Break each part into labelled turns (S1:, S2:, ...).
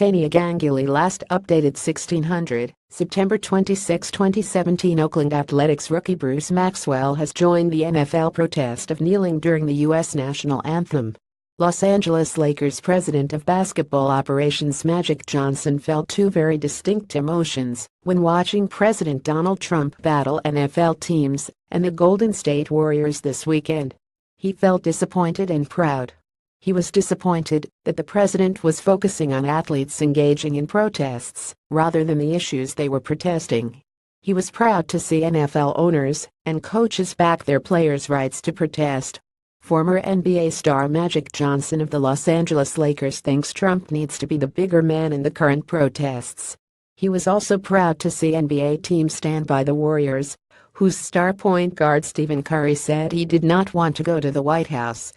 S1: TANIA GANGULI Last updated 1600, September 26, 2017. Oakland Athletics rookie Bruce Maxwell has joined the NFL protest of kneeling during the U.S. national anthem. Los Angeles Lakers president of basketball operations Magic Johnson felt two very distinct emotions when watching President Donald Trump battle NFL teams and the Golden State Warriors this weekend. He felt disappointed and proud. He was disappointed that the president was focusing on athletes engaging in protests rather than the issues they were protesting. He was proud to see NFL owners and coaches back their players' rights to protest. Former NBA star Magic Johnson of the Los Angeles Lakers thinks Trump needs to be the bigger man in the current protests. He was also proud to see NBA teams stand by the Warriors, whose star point guard Stephen Curry said he did not want to go to the White House.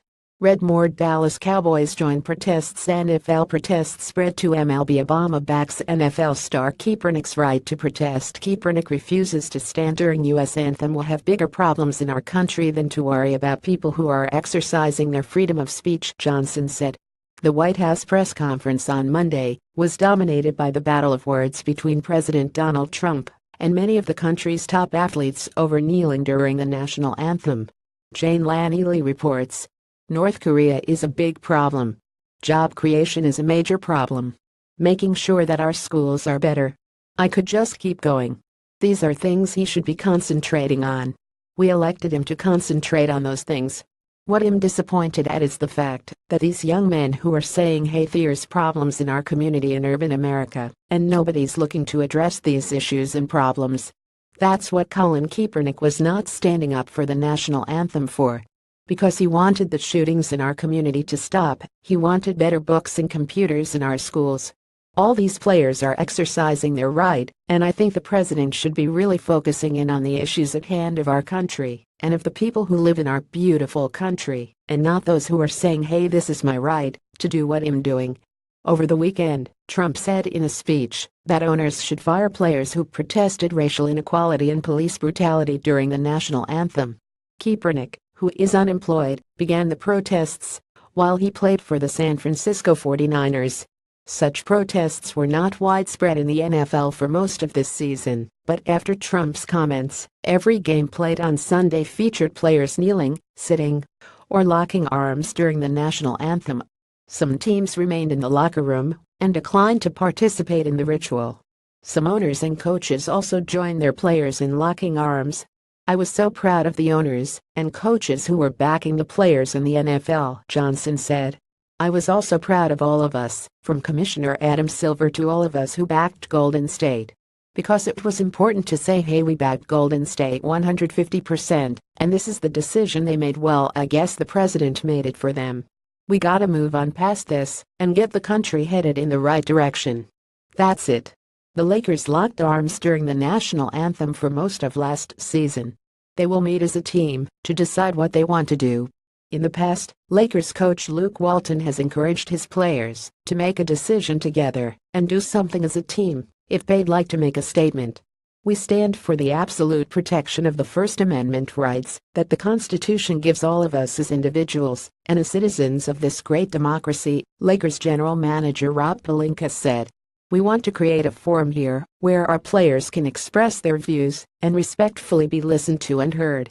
S1: More Dallas Cowboys join protests. NFL protests spread to MLB. Obama backs NFL star Kaepernick's right to protest. Kaepernick refuses to stand during U.S. anthem. We'll have bigger problems in our country than to worry about people who are exercising their freedom of speech, Johnson said. The White House press conference on Monday was dominated by the battle of words between President Donald Trump and many of the country's top athletes over kneeling during the national anthem. Jane Lannelly reports. North Korea is a big problem. Job creation is a major problem. Making sure that our schools are better. I could just keep going. These are things he should be concentrating on. We elected him to concentrate on those things. What I'm disappointed at is the fact that these young men who are saying, hey, there's problems in our community in urban America, and nobody's looking to address these issues and problems. That's what Colin Kaepernick was not standing up for the national anthem for. Because he wanted the shootings in our community to stop, he wanted better books and computers in our schools. All these players are exercising their right, and I think the president should be really focusing in on the issues at hand of our country, and of the people who live in our beautiful country, and not those who are saying, hey, this is my right to do what I'm doing. Over the weekend, Trump said in a speech that owners should fire players who protested racial inequality and police brutality during the national anthem. Kaepernick, who is unemployed, began the protests while he played for the San Francisco 49ers. Such protests were not widespread in the NFL for most of this season, but after Trump's comments, every game played on Sunday featured players kneeling, sitting, or locking arms during the national anthem. Some teams remained in the locker room and declined to participate in the ritual. Some owners and coaches also joined their players in locking arms. I was so proud of the owners and coaches who were backing the players in the NFL, Johnson said. I was also proud of all of us, from Commissioner Adam Silver to all of us who backed Golden State. Because it was important to say, hey, we backed Golden State 150%, and this is the decision they made. Well, I guess the president made it for them. We gotta move on past this and get the country headed in the right direction. That's it. The Lakers locked arms during the national anthem for most of last season. They will meet as a team to decide what they want to do. In the past, Lakers coach Luke Walton has encouraged his players to make a decision together and do something as a team if they'd like to make a statement. We stand for the absolute protection of the First Amendment rights that the Constitution gives all of us as individuals and as citizens of this great democracy, Lakers general manager Rob Pelinka said. We want to create a forum here where our players can express their views and respectfully be listened to and heard.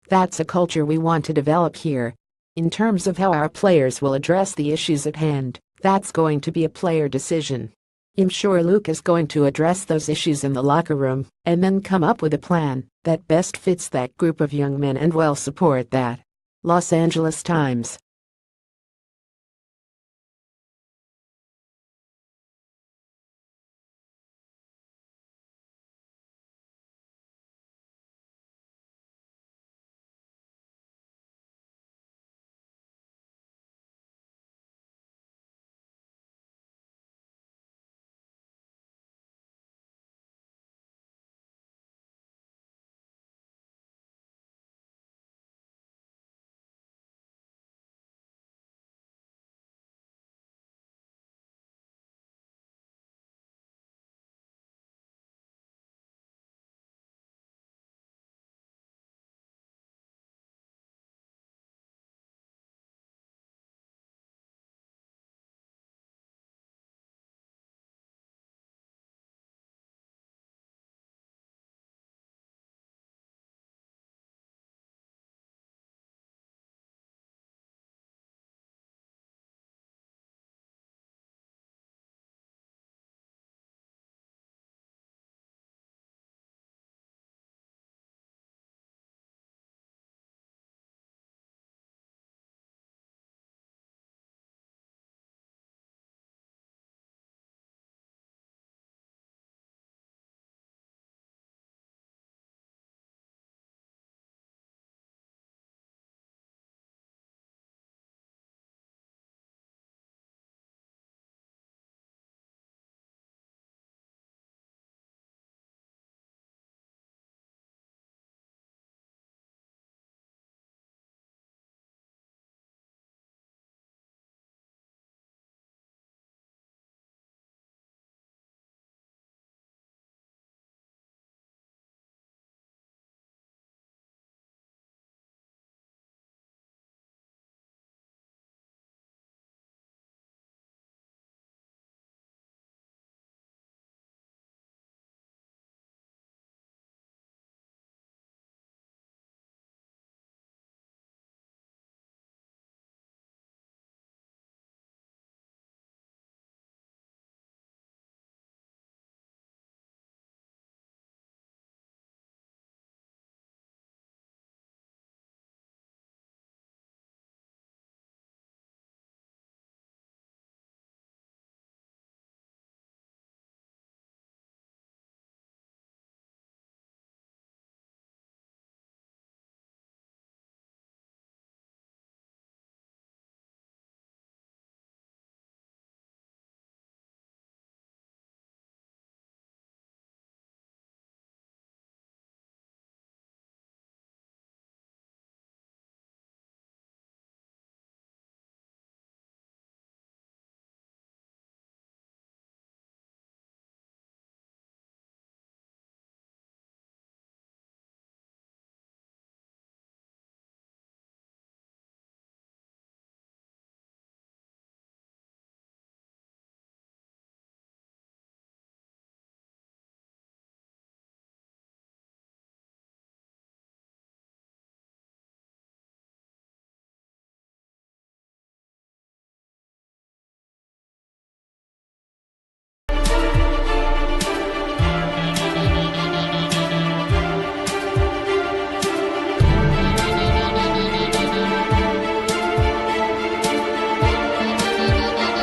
S1: That's a culture we want to develop here. In terms of how our players will address the issues at hand, that's going to be a player decision. I'm sure Luke is going to address those issues in the locker room and then come up with a plan that best fits that group of young men, and we'll support that. Los Angeles Times.